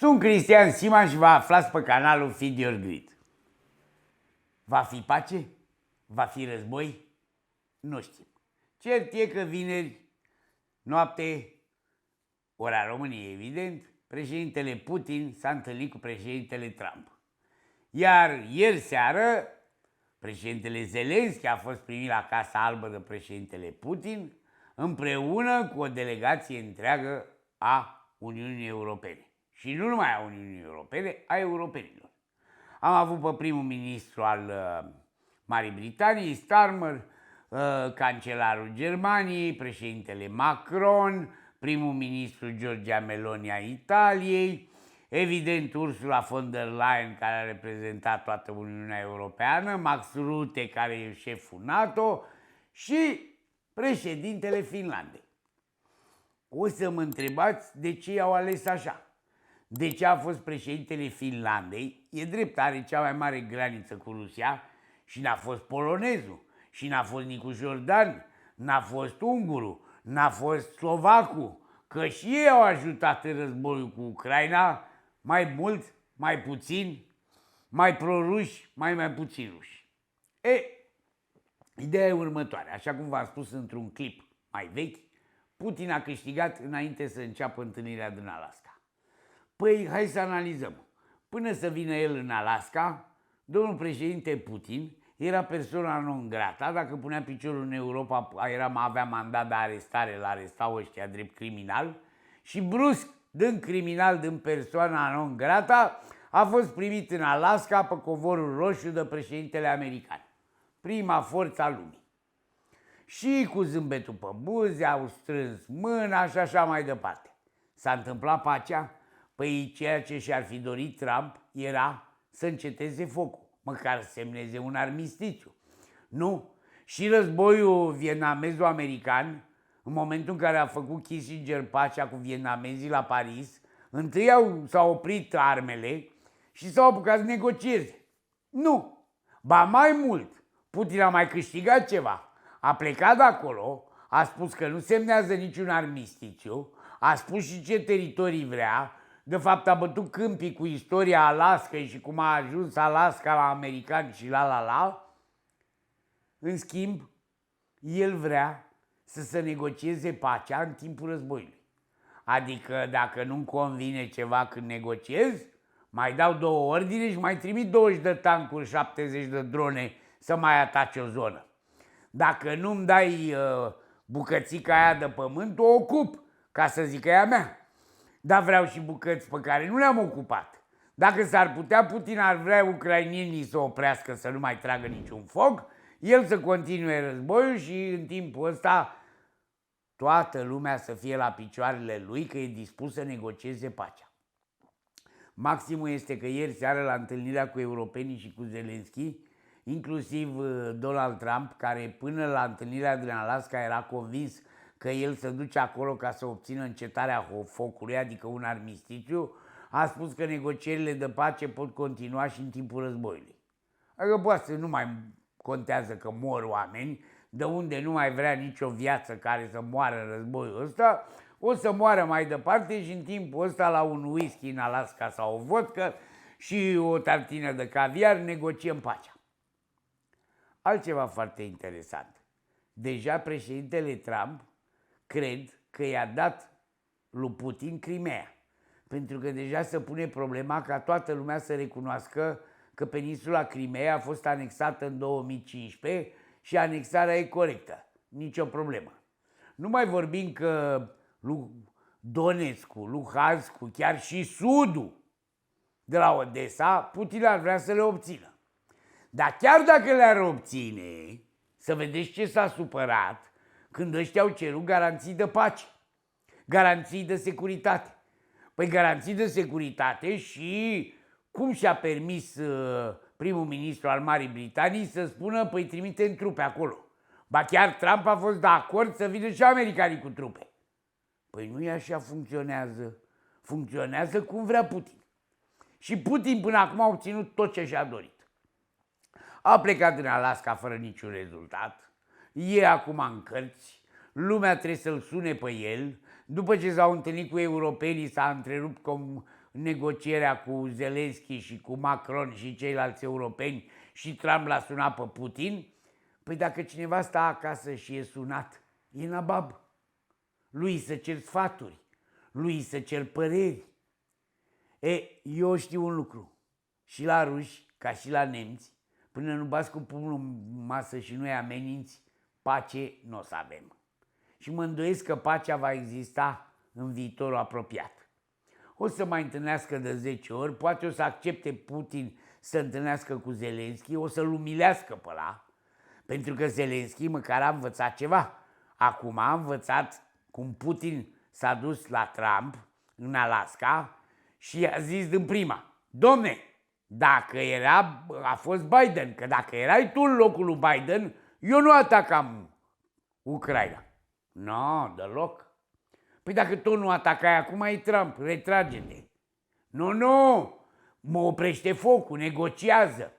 Sunt Cristian Siman și vă aflați pe canalul Feed Your Greed. Va fi pace? Va fi război? Nu știm. Cert e că vineri, noapte, ora României, evident, președintele Putin s-a întâlnit cu președintele Trump. Iar ieri seară, președintele Zelenski a fost primit la Casa Albă de președintele Putin, împreună cu o delegație întreagă a Uniunii Europene. Și nu numai a Uniunii Europene, a europenilor. Am avut pe primul ministru al Marii Britanii, Starmer, cancelarul Germaniei, președintele Macron, primul ministru Giorgia Meloni a Italiei, evident Ursula von der Leyen, care a reprezentat toată Uniunea Europeană, Max Rutte, care e șeful NATO, și președintele Finlandei. O să mă întrebați de ce i-au ales așa. De ce a fost președintele Finlandei? E drept, are cea mai mare graniță cu Rusia și n-a fost polonezul, și n-a fost Nicu Jordan, n-a fost ungurul, n-a fost slovacul, că și ei au ajutat în războiul cu Ucraina, mai mult, mai puțin, mai pro-ruși, mai puțin ruși. Ideea e următoarea, așa cum v-am spus într-un clip mai vechi, Putin a câștigat înainte să înceapă întâlnirea din Alaska. Păi, hai să analizăm. Până să vină el în Alaska, domnul președinte Putin era persoana non grata. Dacă punea piciorul în Europa, avea mandat de arestare, l-arestau ăștia drept criminal. Și brusc, din criminal, din persoana non grata, a fost primit în Alaska pe covorul roșu de președintele american. Prima forță a lumii. Și cu zâmbetul pe buze, au strâns mâna și așa mai departe. S-a întâmplat pacea? Păi ceea ce și-ar fi dorit Trump era să înceteze focul, măcar să semneze un armistițiu. Nu. Și războiul vietnamezo-american, în momentul în care a făcut Kissinger pacea cu vietnamezii la Paris, întâi s-au oprit armele și s-au apucat să negocieze. Nu. Ba mai mult, Putin a mai câștigat ceva. A plecat de acolo, a spus că nu semnează niciun armistițiu, a spus și ce teritorii vrea. De fapt, a bătut câmpii cu istoria Alaskei și cum a ajuns Alaska la americani și la. În schimb, el vrea să se negocieze pacea în timpul războiului. Adică, dacă nu-mi convine ceva când negociez, mai dau 2 ordine și mai trimit 20 de tancuri, 70 de drone să mai atace o zonă. Dacă nu-mi dai bucățica aia de pământ, o ocup, ca să zic că e a mea. Dar vreau și bucăți pe care nu le-am ocupat. Dacă s-ar putea, Putin ar vrea ucrainienii să oprească, să nu mai tragă niciun foc, el să continue războiul și în timpul ăsta toată lumea să fie la picioarele lui, că e dispus să negocieze pacea. Maximul este că ieri seară, la întâlnirea cu europenii și cu Zelenski, inclusiv Donald Trump, care până la întâlnirea din Alaska era convins că el se duce acolo ca să obțină încetarea focului, adică un armistițiu, a spus că negocierile de pace pot continua și în timpul războiului. Adică poate să nu mai contează că mor oameni, de unde nu mai vrea nicio viață care să moară în războiul ăsta, o să moară mai departe și în timpul ăsta la un whisky în Alaska sau o vodcă și o tartină de caviar negociem pacea. Altceva foarte interesant. Deja președintele Trump cred că i-a dat lui Putin Crimea, pentru că deja se pune problema ca toată lumea să recunoască că peninsula Crimea a fost anexată în 2015 și anexarea e corectă, nicio problemă. Nu mai vorbim că lui Donetsk, Luhansk, chiar și sudul de la Odessa, Putin ar vrea să le obțină. Dar chiar dacă le-ar obține, să vedeți ce s-a supărat când ăștia au cerut garanții de pace, garanții de securitate. Păi garanții de securitate și cum și-a permis primul ministru al Marii Britanii să spună, păi trimitem trupe acolo. Ba chiar Trump a fost de acord să vină și americanii cu trupe. Păi nu e așa funcționează. Funcționează cum vrea Putin. Și Putin până acum a obținut tot ce și-a dorit. A plecat în Alaska fără niciun rezultat, e acum în cărți, lumea trebuie să-l sune pe el, după ce s-au întâlnit cu europenii s-a întrerupt negocierea cu Zelensky și cu Macron și ceilalți europeni și Trump l-a sunat pe Putin? Păi dacă cineva stă acasă și e sunat, e nabab. Lui să cer sfaturi, lui să cer păreri. Eu știu un lucru, și la ruși, ca și la nemți, până nu bați cu pumnul în masă și nu-i ameninți, pace nu o să avem. Și mă îndoiesc că pacea va exista în viitorul apropiat. O să mai întâlnească de 10 ori, poate o să accepte Putin să întâlnească cu Zelensky, o să-l umilească pe ăla, pentru că Zelensky măcar a învățat ceva. Acum a învățat cum Putin s-a dus la Trump în Alaska și a zis din prima: domne, dacă a fost Biden, că dacă erai tu în locul lui Biden, eu nu atacam Ucraina. Nu, deloc. Păi dacă tu nu atacai acum, e Trump, retrage-te. Nu, mă oprește focul, negociază.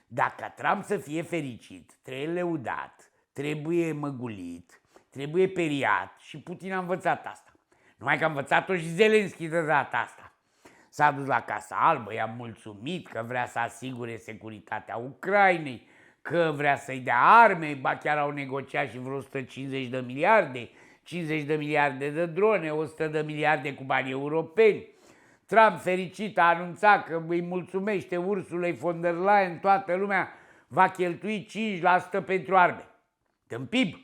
Dacă Trump să fie fericit, trebuie lăudat, trebuie măgulit, trebuie periat și Putin a învățat asta. Numai că a învățat-o și Zelensky de data asta. S-a dus la Casa Albă, i-a mulțumit că vrea să asigure securitatea Ucrainei, că vrea să-i dea arme, ba chiar au negociat și vreo 150 de miliarde, 50 de miliarde de drone, 100 de miliarde cu bani europeni. Trump, fericit, a anunțat că îi mulțumește Ursulei von der Leyen, toată lumea va cheltui 5% pentru arme. În PIB.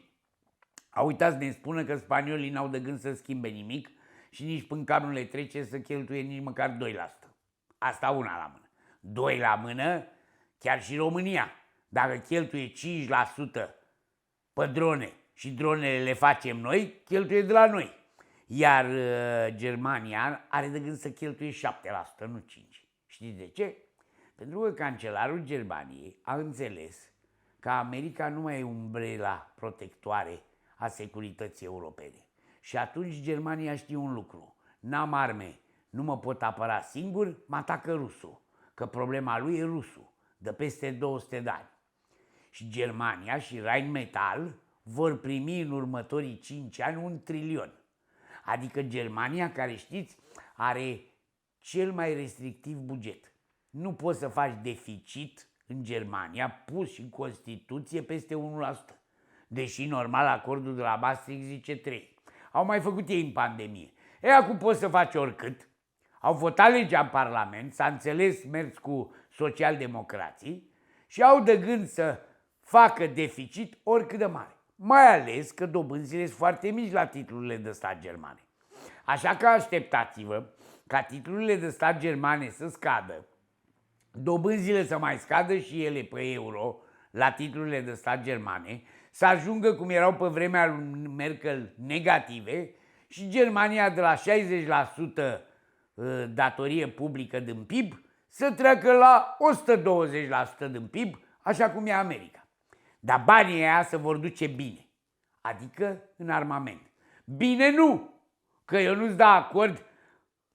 A uitat să ne spună că spaniolii n-au de gând să schimbe nimic și nici până cam nu le trece să cheltuie nici măcar 2%. Asta una la mână. 2 la mână, chiar și România. Dacă cheltuie 5% pe drone și dronele le facem noi, cheltuie de la noi. Iar Germania are de gând să cheltuie 7%, nu 5%. Știți de ce? Pentru că cancelarul Germaniei a înțeles că America nu mai e umbrela protectoare a securității europene. Și atunci Germania știe un lucru: n-am arme, nu mă pot apăra singur, mă atacă rusul, că problema lui e rusul, de peste 200 de ani. Și Germania și Rheinmetall vor primi în următorii 5 ani 1 trilion. Adică Germania, care știți, are cel mai restrictiv buget. Nu poți să faci deficit în Germania, pus în Constituție, peste 1%. Deși normal acordul de la Maastricht zice 3%. Au mai făcut ei în pandemie. Acum poți să faci oricât. Au votat legea în Parlament, s-a înțeles mers cu socialdemocrații și au de gând să facă deficit oricât de mare. Mai ales că dobânzile sunt foarte mici la titlurile de stat germane. Așa că așteptați-vă ca titlurile de stat germane să scadă, dobânzile să mai scadă și ele pe euro la titlurile de stat germane, să ajungă cum erau pe vremea lui Merkel negative și Germania de la 60% datorie publică din PIB să treacă la 120% din PIB, așa cum e America. Dar banii aia se vor duce bine, adică în armament. Bine nu, că eu nu-ți dau acord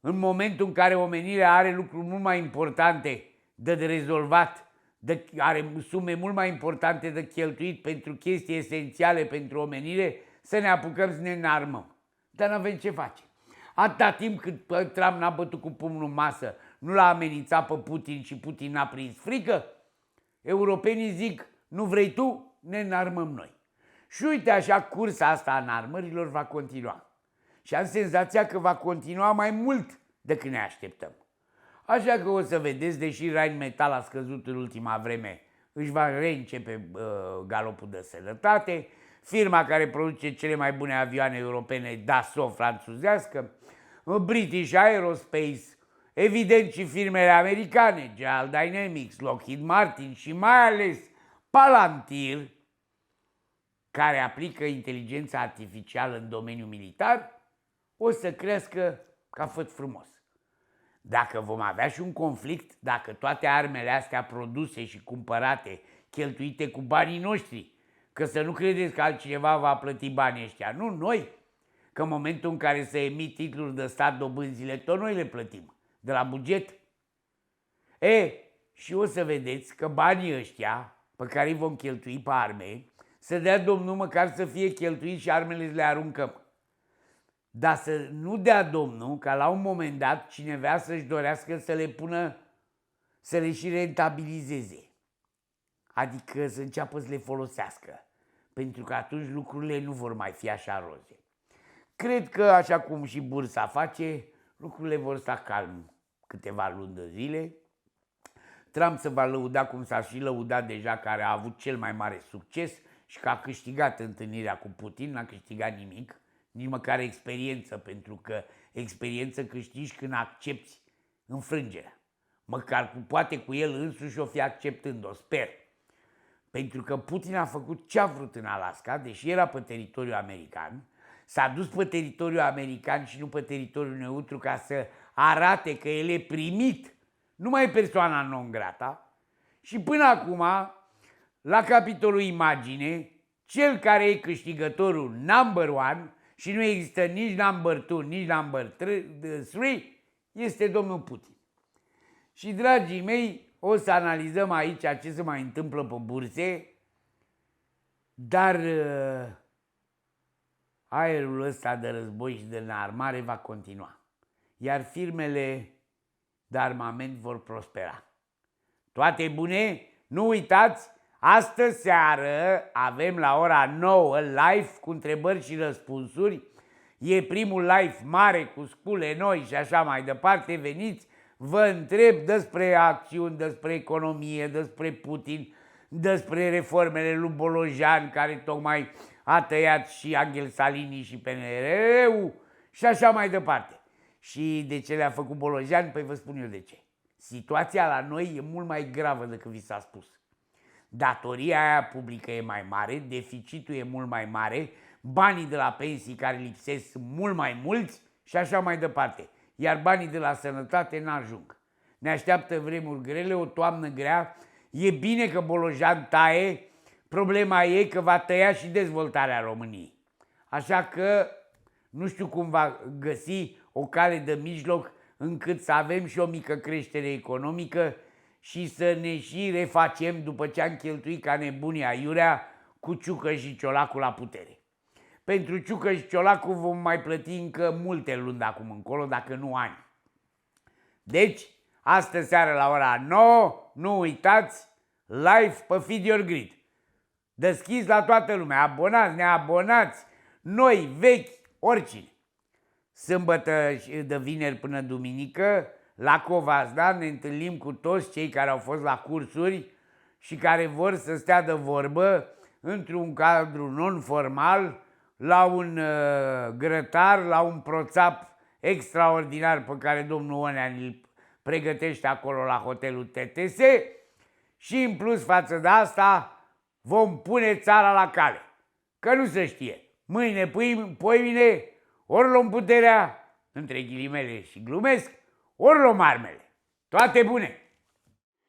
în momentul în care omenirea are lucruri mult mai importante de rezolvat, are sume mult mai importante de cheltuit pentru chestii esențiale pentru omenire, să ne apucăm să ne înarmăm. Dar n-avem ce face. Atâta timp cât Trump n-a bătut cu pumnul în masă, nu l-a amenințat pe Putin și Putin n-a prins frică, europenii zic: nu vrei tu, ne înarmăm noi. Și uite așa, cursa asta a înarmărilor va continua. Și am senzația că va continua mai mult decât ne așteptăm. Așa că o să vedeți, deși Rheinmetall a scăzut în ultima vreme, își va reîncepe galopul de sănătate. Firma care produce cele mai bune avioane europene, Dassault franțuzească, British Aerospace, evident și firmele americane, General Dynamics, Lockheed Martin și mai ales Palantir, care aplică inteligența artificială în domeniul militar, o să crească ca făt frumos. Dacă vom avea și un conflict, dacă toate armele astea produse și cumpărate, cheltuite cu banii noștri, că să nu credeți că altcineva va plăti banii ăștia, nu noi, că în momentul în care se emit titluri de stat, dobânzile, tot noi le plătim, de la buget. Și o să vedeți că banii ăștia pe care îi vom cheltui pe arme, să dea Domnul măcar să fie cheltuiți și armele le aruncăm. dar să nu dea Domnul ca la un moment dat cineva să-și dorească să le pună, să le și rentabilizeze. Adică să înceapă să le folosească, pentru că atunci lucrurile nu vor mai fi așa roze. Cred că, așa cum și bursa face, lucrurile vor sta calm câteva luni de zile. Trump se va lăuda cum s-a și lăudat deja, care a avut cel mai mare succes și că a câștigat întâlnirea cu Putin, n-a câștigat nimic, nici măcar experiență, pentru că experiență câștigi când accepti înfrângerea. Măcar poate cu el însuși o fi acceptând-o, sper. Pentru că Putin a făcut ce a vrut în Alaska, deși era pe teritoriul american, s-a dus pe teritoriul american și nu pe teritoriul neutru ca să arate că el e primit, numai persoana non grata. Și până acum, la capitolul imagine, cel care e câștigătorul number one și nu există nici number two, nici number three, este domnul Putin. Și, dragii mei, o să analizăm aici ce se mai întâmplă pe burse, dar aerul ăsta de război și de înarmare va continua, iar firmele de armament vor prospera. Toate bune? Nu uitați, astă seară avem la ora 9 live cu întrebări și răspunsuri. E primul live mare cu scule noi și așa mai departe. Veniți, vă întreb despre acțiuni, despre economie, despre Putin, despre reformele lui Bolojan, care tocmai a tăiat și Angel Salini și PNR-ul și așa mai departe. Și de ce le-a făcut Bolojan? Păi vă spun eu de ce. Situația la noi e mult mai gravă decât vi s-a spus. Datoria aia publică e mai mare, deficitul e mult mai mare, banii de la pensii care lipsesc sunt mult mai mulți și așa mai departe. Iar banii de la sănătate n-ajung. Ne așteaptă vremuri grele, o toamnă grea. E bine că Bolojan taie, problema e că va tăia și dezvoltarea României. Așa că nu știu cum va găsi o cale de mijloc încât să avem și o mică creștere economică și să ne și refacem după ce am cheltuit ca nebunii aiurea cu Ciucă și Ciolacu la putere. Pentru Ciucă și Ciolacu vom mai plăti încă multe luni de acum încolo, dacă nu ani. Deci, astă seară la ora 9, nu uitați, live pe Feed Your Grid. Deschis la toată lumea, abonați, neabonați, noi, vechi, oricine. Sâmbătă de vineri până duminică, la Covasna, ne întâlnim cu toți cei care au fost la cursuri și care vor să stea de vorbă într-un cadru non-formal, la un grătar, la un proțap extraordinar pe care domnul Onea îl pregătește acolo la hotelul TTS și în plus față de asta vom pune țara la cale. Că nu se știe, mâine, poimine, ori luăm puterea, între ghilimele și glumesc, ori luăm armele. Toate bune!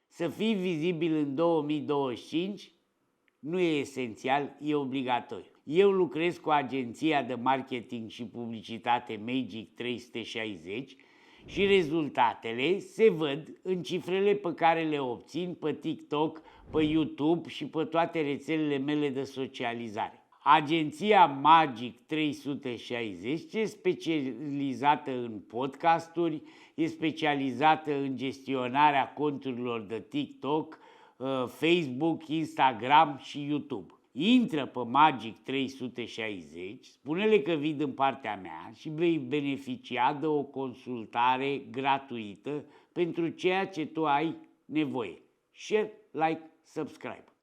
Să fii vizibil în 2025 nu e esențial, e obligatoriu. Eu lucrez cu agenția de marketing și publicitate Magic 360 și rezultatele se văd în cifrele pe care le obțin pe TikTok, pe YouTube și pe toate rețelele mele de socializare. Agenția Magic 360 e specializată în podcasturi, e specializată în gestionarea conturilor de TikTok, Facebook, Instagram și YouTube. Intră pe Magic 360, spune-le că vii din partea mea și vei beneficia de o consultare gratuită pentru ceea ce tu ai nevoie. Share, like, subscribe.